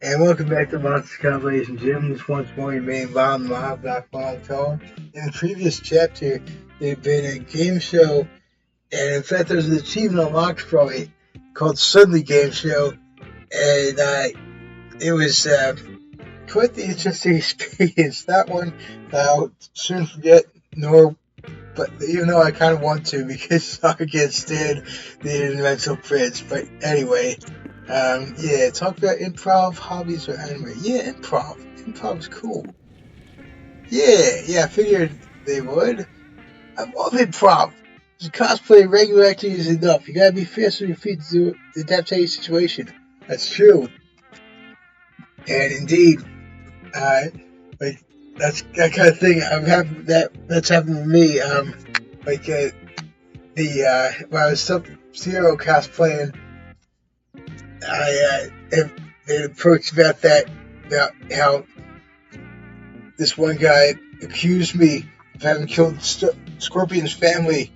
And welcome back to Monster Cup, ladies and gentlemen. This once more your main bottom mob, Black Long Tone. In the previous chapter, there'd been a game show, and in fact, there was an achievement unlocked from it called Sunday Game Show, and it was quite the interesting experience. Not one that I'll soon forget, but even though I kind of want to, because I can't stand the interdimensional prince. But anyway. Talk about improv, hobbies, or anime. Yeah, improv. Improv is cool. I figured they would. I love improv. Cosplay regular acting is enough. You gotta be fast on your feet to adapt to any situation. That's true. And indeed, that's that kind of thing. That's happened to me. When I was Sub-Zero cosplaying, they approached about how this one guy accused me of having killed Scorpion's family.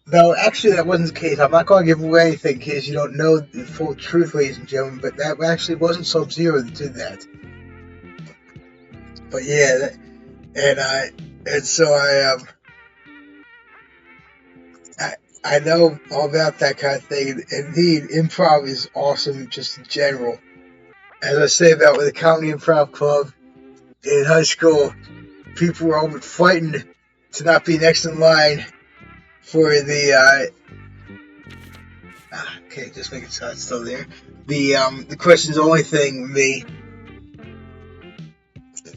No, actually, that wasn't the case. I'm not going to give away anything in case you don't know the full truth, ladies and gentlemen, but that actually wasn't Sub-Zero that did that. But yeah, I know all about that kind of thing. Indeed, improv is awesome just in general. As I say about with the Comedy Improv Club in high school, people were almost fighting to not be next in line for the okay, just making sure it's still there. The questions only thing with me.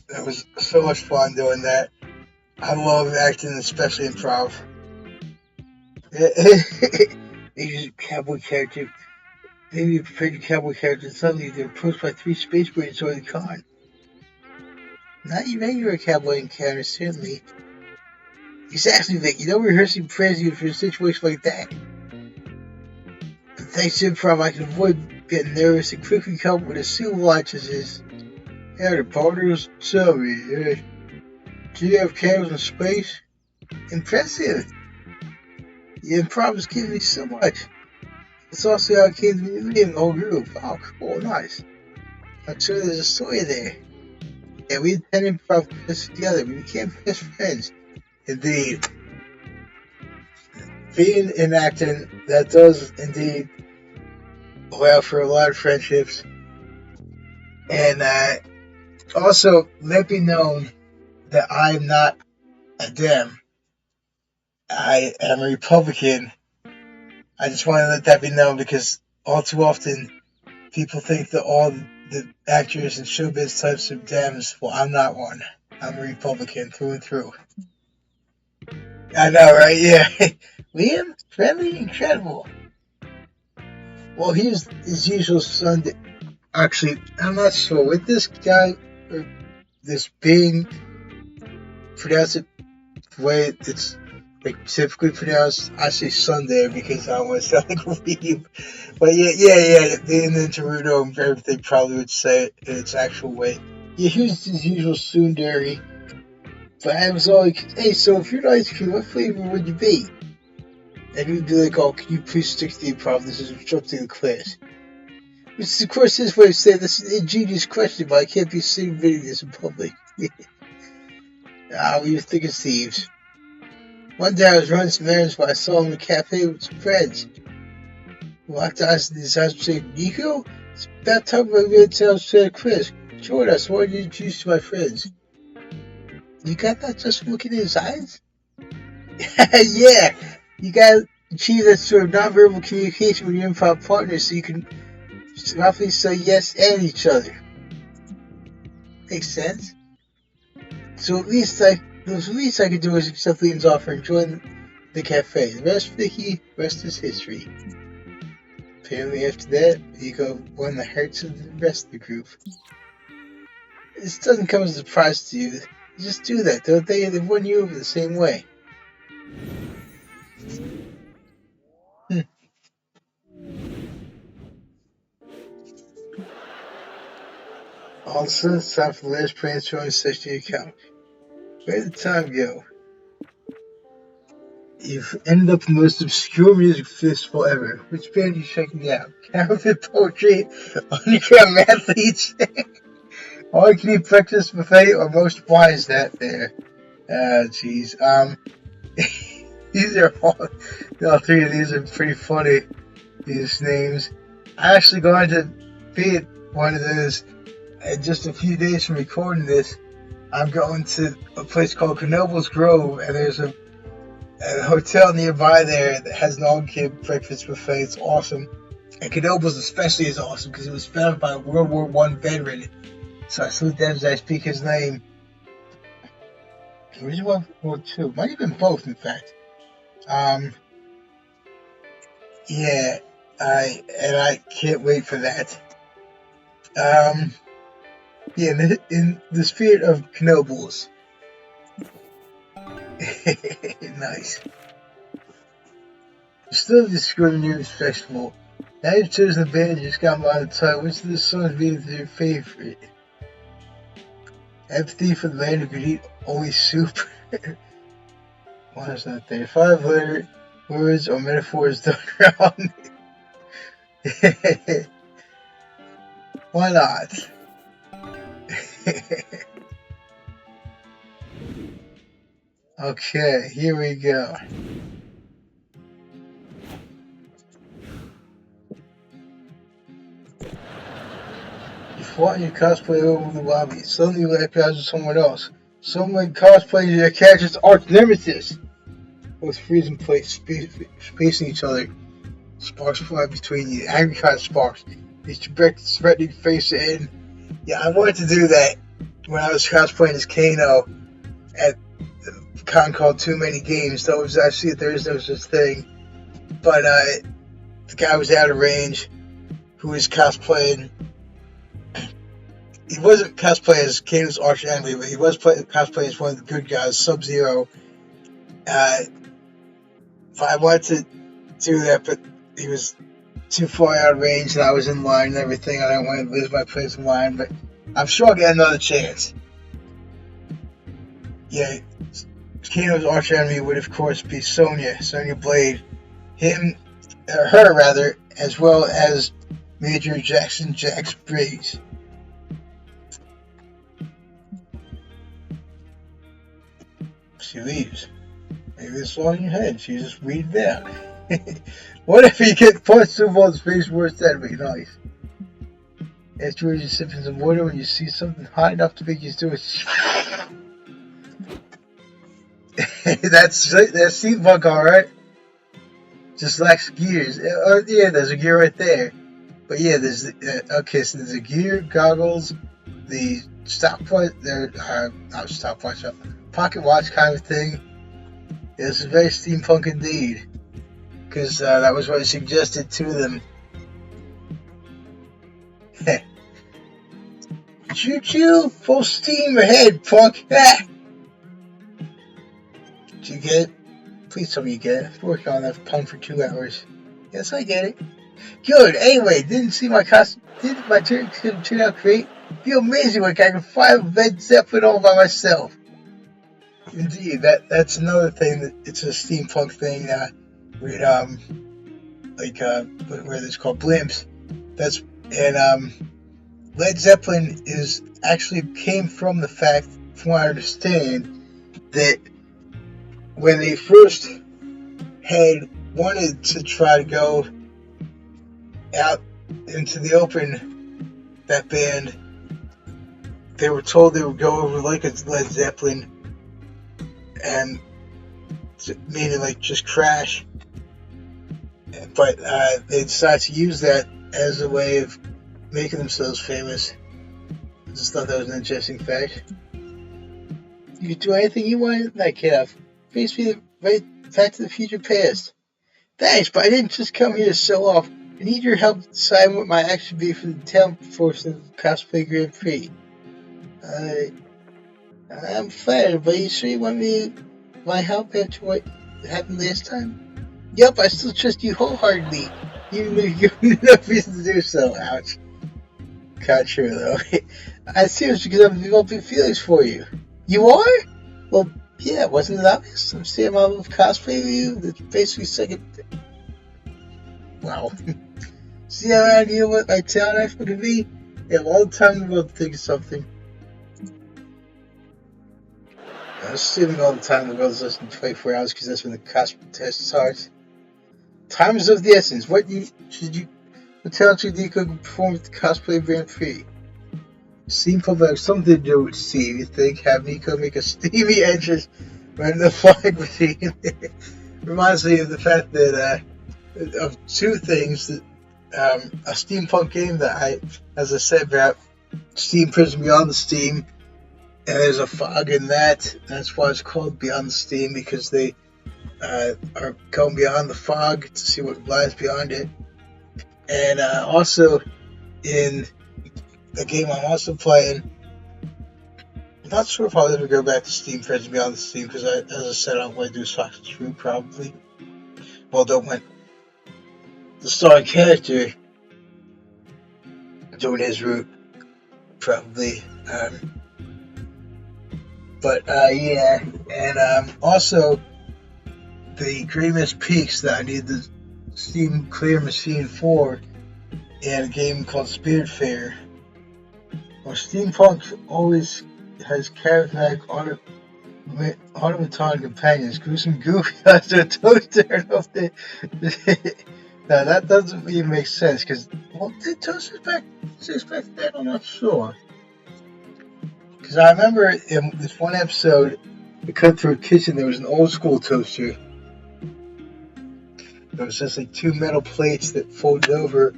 That was so much fun doing that. I love acting, especially improv. These cowboy character. Maybe you prepared your cowboy character and suddenly they're approached by 3 space marines or the con. Not your regular cowboy encounter, certainly. Exactly, Vic. You know rehearsing prepares you for a situation like that. But thanks to improv, I can avoid getting nervous and quickly come up with a suitable answers is, yeah, the partners tell me, do you have cameras in space? Impressive. The improv has given me so much. It's also how it came to me in the whole group. Oh, cool, nice. I'm sure there's a story there. Yeah, we had 10 improv classes together. We became best friends. Indeed. Being in acting, that does indeed allow for a lot of friendships. And also, let me know that I'm not a Dem. I am a Republican. I just want to let that be known because all too often people think that all the actors and showbiz types are Dems. Well, I'm not one. I'm a Republican through and through. I know, right? Yeah. Liam? Friendly? Incredible. Well, he's his usual Sunday. Actually, I'm not sure. With this guy, or this being, pronounce it the way it's like typically pronounced, I say Sunday because I don't want to sound like a weeb. But yeah. In the Naruto and everything probably would say it in its actual way. Yeah, here's his usual tsundere. But I was all like, hey, so if you're an ice cream, what flavor would you be? And he'd be like, oh, can you please stick to the improv? This is obstructing the class. Which is, of course, his way of saying this is an ingenious question, but I can't be seen admitting this in public. We were thick as thieves. One day I was running some errands while I saw him in a cafe with some friends. Walked eyes in his eyes and said, NICO? It's about time we're going to tell Chris. Join us, I want to introduce you to my friends. You got that just from looking in his eyes? Yeah, you gotta achieve that sort of nonverbal communication with your improv partners so you can roughly say yes and each other. Makes sense. So the least I could do is accept Liam's offer and join the cafe. The rest, Vicky, rest is history. Apparently after that, Nico won the hearts of the rest of the group. This doesn't come as a surprise to you. You just do that, don't they? They've won you over the same way. All of a sudden, it's time for the last brainstorming session of your couch. Where did the time go? you've ended up in the most obscure music festival ever. Which band are you checking out? Counterfeit Poetry, Underground Athletes, All You Can Eat Breakfast Buffet, or Most Wise That There? Jeez. These are all three of these are pretty funny. These names. I actually going to be at one of those in just a few days from recording this. I'm going to a place called Knoebels Grove, and there's a hotel nearby there that has an all-you-can breakfast buffet. It's awesome. And Knoebels especially is awesome because it was founded by a World War I veteran. So I salute them as I speak his name. Or is it World War II? Might have been both, in fact. Yeah, I can't wait for that. Yeah, in the spirit of Knoebels. Nice. Still discovering news festival. Now you've chosen the band you just got me on the title. Which of the songs is your favorite? Empathy for the man who could eat only soup. Why is that there? 5 letter words or metaphors done wrong. Why not? Okay, here we go. You fought in your cosplay over the lobby. Suddenly you recognize with someone else. Someone cosplays your character's arch nemesis. Both freeze in place, facing each other. Sparks fly between you. Angry kind of sparks. These threatening face in. Yeah, I wanted to do that when I was cosplaying as Kano at a con called Too Many Games. Though I see that there is no such thing. But the guy was out of range who was cosplaying. He wasn't cosplaying as Kano's arch enemy, but he was cosplaying as one of the good guys, Sub-Zero. But I wanted to do that, but he was too far out of range, and I was in line and everything. I didn't want to lose my place in line, but I'm sure I'll get another chance. Yeah, Kano's arch enemy would, of course, be Sonya Blade. Her rather, as well as Major Jackson Jax Briggs. She leaves. Maybe it's all in your head. She just read it out. What if you get punched through all the space worst enemy? Nice. Afterwards, you're sipping some water when you see something hot enough to make you do it. That's steampunk, alright. Just lacks gears. Yeah, there's a gear right there. But yeah, there's okay. So there's a gear, goggles, the stopwatch. Not stopwatch. Pocket watch kind of thing. Yeah, this is very steampunk indeed. Because that was what I suggested to them. Choo choo, full steam ahead, punk. Did you get it? Please tell me you get it. I've been working on that punk for 2 hours. Yes, I get it. Good. Anyway, didn't my turn turn out great? Feel amazing like I can fly a Led Zeppelin all by myself. Indeed, that's another thing that it's a steampunk thing. Where it's called blimps. Led Zeppelin came from the fact, from what I understand, that when they first had wanted to try to go out into the open, that band, they were told they would go over like a Led Zeppelin, and meaning like just crash. But they decided to use that as a way of making themselves famous. I just thought that was an interesting fact. You could do anything you wanted, that kid off. Face me the right Back to the Future past. Thanks, but I didn't just come here to show off. I need your help deciding what my act should be for the talent portion of the Cosplay Grand Prix. I'm flattered, but you sure you want my help after what happened last time? Yup, I still trust you wholeheartedly, even though you have no reason to do so. Ouch. Not true, though. I'm serious because I'm developing feelings for you. You are? Well, Yeah, wasn't it obvious? I'm seeing my little cosplay of you. That's basically second. Wow. See how I idea what my talent expert could be? You have all the time in the world to think of something. I'm assuming all the time in the world is less than 24 hours because that's when the cosplay test starts. Time is of the essence. What talent should NICO perform at the cosplay Grand Prix? Steampunk has something to do with Steve. You think? Have NICO make a steamy entrance right in the flying machine. Reminds me of the fact that of two things that a steampunk game that as I said, about Steam Prison Beyond the Steam, and there's a fog in that. That's why it's called Beyond the Steam, because they are going beyond the fog to see what lies beyond it. And also in a game I'm also playing, I'm not sure if I'll ever go back to Steam Prison Beyond the Steam, because as I said, I'm going to do Fox's Route probably. Well, don't want the starring character doing his route probably. Yeah, and also the Grievous Peaks that I need the Steam Clear Machine for in a game called Spirit Fair. Well, Steampunk always has charismatic automaton companions, gruesome goofy guys that are toaster off the. Now that doesn't even make sense, because did toasters back then? I'm not sure. Because I remember in this one episode, we cut through a kitchen, there was an old school toaster. There was just like two metal plates that folded over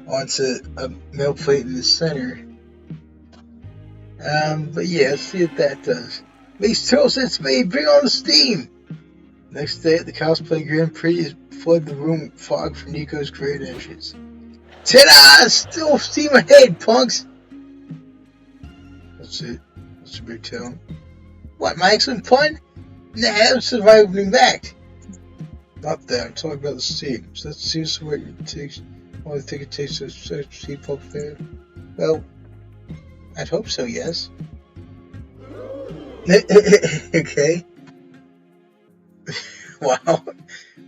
onto a metal plate in the center. But yeah, let's see what that does. Makes total sense to me. Bring on the steam! Next day at the cosplay Grand Prix is flood the room with fog for NICO's great entrance. Ta-da! Still steam ahead, punks! That's it. That's a big tell. What, my excellent pun? Nah, I'm surviving back. Not that, I'm talking about the steam. So that's seriously what it takes. Only think it takes to search steampunk fair? Well, I'd hope so, yes. Okay. Wow.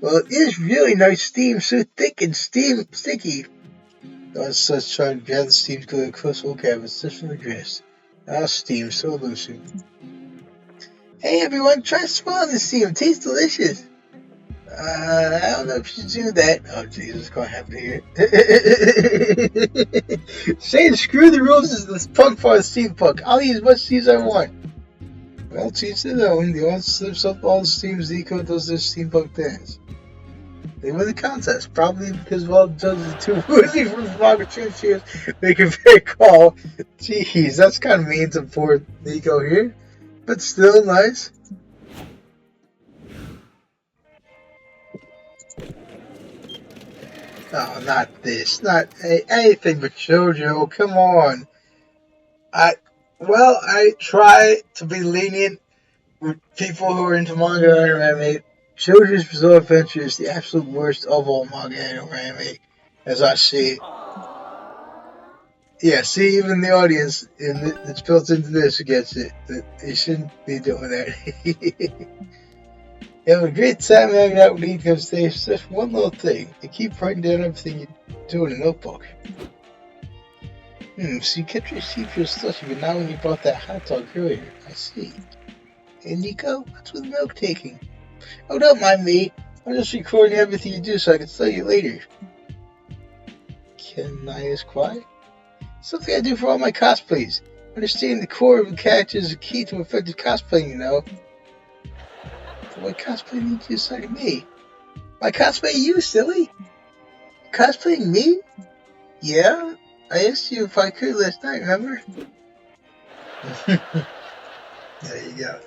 Well, it is really nice steam, so thick and sticky. As such, trying to gather steam to go to close look at it, just from the dress. Steam, so elusive. Hey everyone, try swallowing the steam, it tastes delicious. I don't know if you should do that. Oh Jesus, what's gonna happen here? Saying screw the rules is this punk for the steampunk. I'll use as much steam as I want. Well, to each their own. The audience slips up all the steams NICO does their steampunk dance. They win the contest, probably because all the judges are too woozy from derogatory cheers. Make a fair call. Jeez, that's kind of mean to poor NICO here, but still nice. Oh, not this. Not anything but JoJo. Come on. I try to be lenient with people who are into manga and anime. JoJo's Bizarre Adventure is the absolute worst of all manga and anime, as I see it. Yeah, see, even the audience that's built into this gets it. That they shouldn't be doing that. You have a great time hanging out with NICO today. It's just one little thing. You keep writing down everything you do in a notebook. So you kept your secret slushy, but not when you brought that hot dog earlier. I see. Hey, NICO, what's with milk taking? Oh, don't mind me. I'm just recording everything you do so I can tell you later. Can I ask why? Something I do for all my cosplays. Understanding the core of the character is a key to effective cosplaying, you know. What cosplay did you decide me? My cosplay you, silly? Cosplaying me? Yeah? I asked you if I could last night, remember? There you go.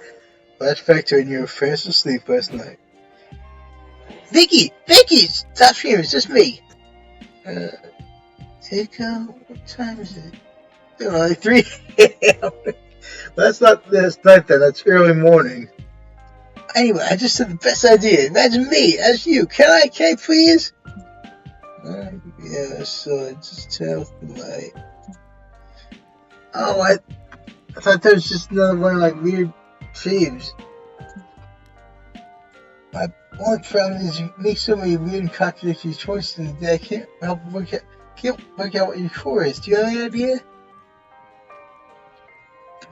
Flashback to when you were fast asleep last night. Vicky! Stop screaming, it's just me! NICO, what time is it? It's only 3 a.m. That's not night then, that's early morning. Anyway, I just had the best idea. Imagine me as you. Can I please? Yeah, so just tell the light. Oh, I thought that was just another one of like weird dreams. My only problem is you make so many weird and contradictory choices that I can't work out what your core is. Do you have any idea?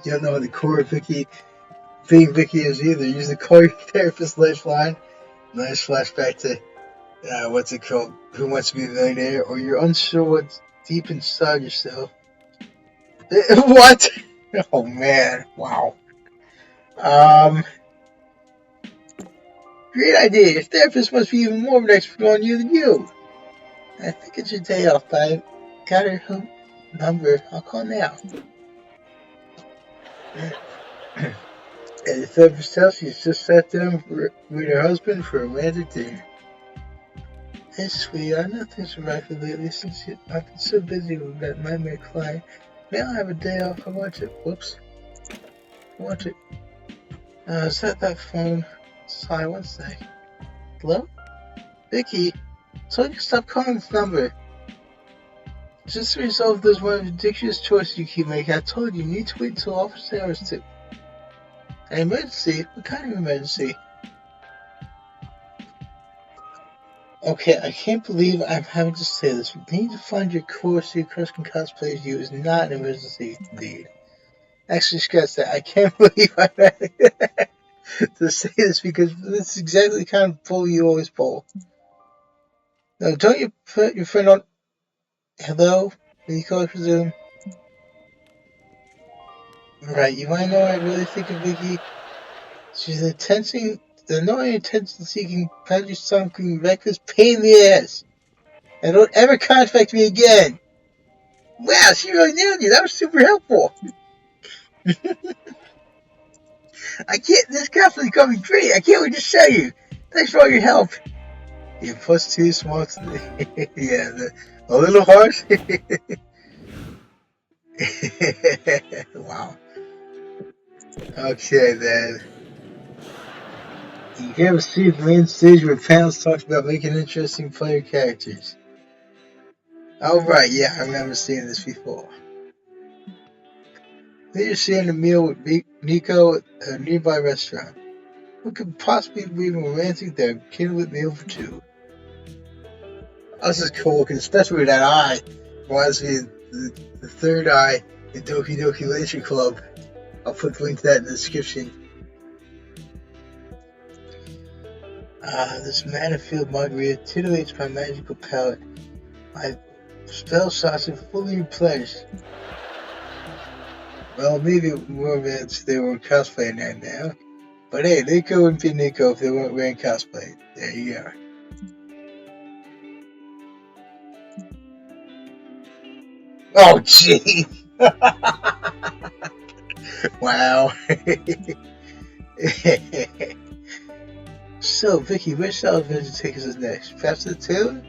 You don't know what the core of being Vicky is either. Use the call your therapist lifeline. Nice flashback to what's it called? Who Wants to Be a Millionaire? Or you're unsure what's deep inside yourself. What? Oh man! Wow. Great idea. Your therapist must be even more of an expert on you than you. I think it's your day off, but I got her number. I'll call now. And the therapist tells she's just sat down with her husband for a romantic dinner. Hey, sweetheart, nothing's right for lately since I've been so busy with that nightmare client. May I have a day off? I watch it. Whoops. Watch it. Is that phone? Sorry, one sec. Hello? Vicky? So you stop calling this number. Just to resolve those one of the ridiculous choices you keep making, I told you need to wait until office hours to. An emergency? What kind of emergency? Okay, I can't believe I'm having to say this. We need to find your course so your crush can cosplay as you is not an emergency, indeed. Actually, scratch that. I can't believe I'm having to say this because this is exactly the kind of pull you always pull. No, don't you put your friend on. Hello? NICO, I presume? Right, you might know what I really think of Vicky. She's an annoying, attention-seeking, pageant-stalking, reckless pain in the ass. And don't ever contact me again. Wow, she really nailed you. That was super helpful. This constantly coming great. I can't wait to show you. Thanks for all your help. Yeah, +2 smokes. Yeah, a little harsh. Wow. Okay, then. You ever see the main stage where panels talks about making interesting player characters? Oh, right, yeah, I remember seeing this before. Later sharing a meal with NICO at a nearby restaurant. What could possibly be romantic than a candlelit meal for two? This is cool, especially with that eye. Reminds me of the third eye in Doki Doki Literature Club. I'll put the link to that in the description. This Manifield margarita titillates my magical palate. My spell shots are fully replenished. Well, maybe romance they were cosplaying that now. But hey, NICO wouldn't be NICO if they weren't wearing cosplay. There you go. Oh, gee. Wow. So, Vicky, which style of adventure take us next? Perhaps the tailor?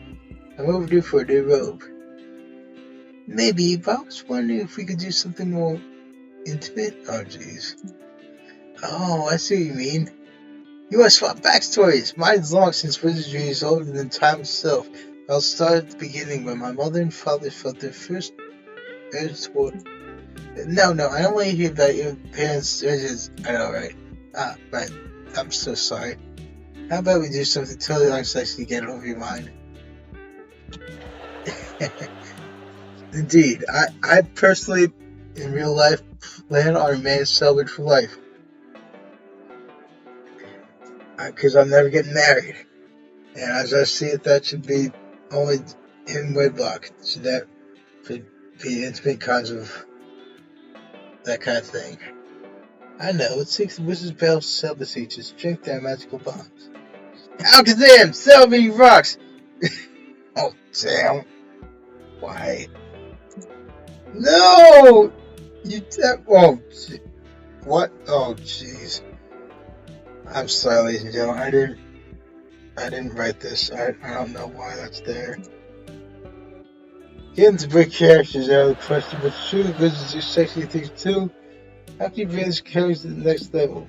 I'm overdue for a new robe. Maybe, but I was wondering if we could do something more intimate? Oh, jeez. Oh, I see what you mean. You want to swap backstories. Mine's long since wizardry is older than time itself. I'll start at the beginning when my mother and father felt their first urge toward. No, I don't want to hear about your parents' urges. I know, right? Right. I'm so sorry. How about we do something totally unsexy to get it over your mind? Indeed. I personally, in real life, plan on remaining celibate for life. Because I'm never getting married. And as I see it, that should be only in wedlock. So that could be intimate kinds of that kind of thing. I know, it takes the wizard's battle celibacy to strengthen their magical bonds. Alakazam! Celebrating rocks! Oh, damn. Why? No! Oh, what? Oh, jeez. I'm sorry, ladies and gentlemen. I didn't write this. I don't know why that's there. Getting to break characters out of the question, but true wizards do sexy things too. How can you bring this character to the next level?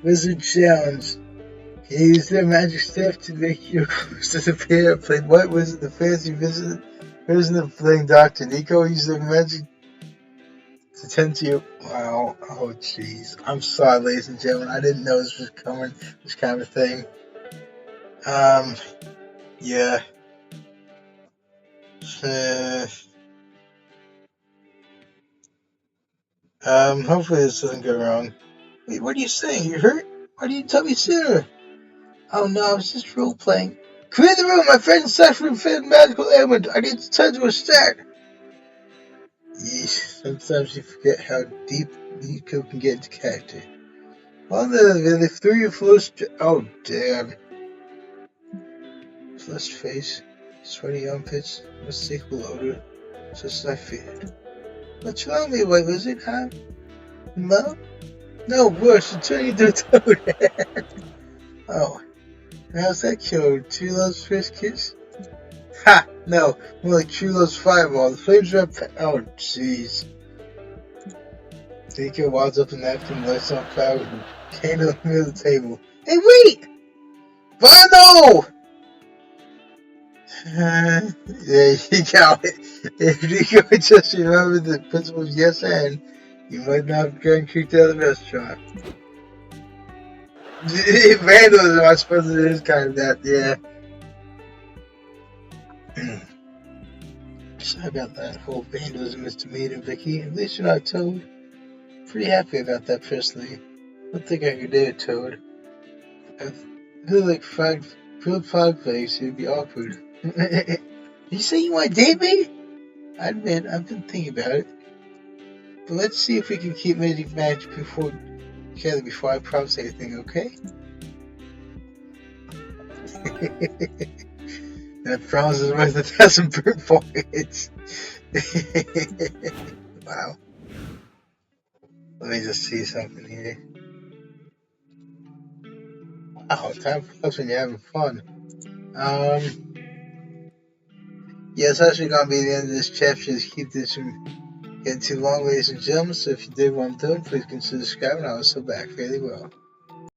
Wizard challenge. Use their magic staff to make your clothes disappear. Play what wizard the fancy version of playing Dr. NICO. Use their magic to tend to you. Wow. Oh, jeez. I'm sorry, ladies and gentlemen. I didn't know this was coming. This kind of thing. Yeah. Hopefully this doesn't go wrong. Wait, what are you saying? You hurt? Why didn't you tell me sooner? Oh no, I was just role playing. Clear the room! My friend suffering from magical ailment. I need to turn to a start. Yeesh, sometimes you forget how deep NICO can get into character. Well, they threw you flushed. Oh, damn. Flushed face, sweaty armpits, unmistakable odor, just as I feared. What's wrong with you, white wizard, huh? No? No, worse, you're turning into a toad. Oh, how's that killer? True Love's first kiss? Ha! No, more like True Love's fireball. The flames are up. Oh, jeez. Nico walks up the napkin, lights on fire with a candle in the middle of the table. Hey, wait! Bono! There you go. If Nico just remembered the principle of yes and, you might not have gotten kicked out of the restaurant. Vandalism, I suppose it is kind of that, yeah. Sorry about that whole vandalism, Mr. Mead and Vicky. At least you're not Toad. Pretty happy about that, personally. I don't think I could do it, Toad. I feel like grilled frog flakes, it'd be awkward. Did you say you want to date me? I admit, I've been thinking about it. But let's see if we can keep making magic together before I promise anything, okay? That promise is worth 1,000 bird pockets. Wow. Let me just see something here. Wow, time flies when you're having fun. Yeah, it's actually gonna be the end of this chapter. Just keep this from getting too long, ladies and gentlemen. So if you did what I'm doing, please consider subscribing. I was so back fairly well.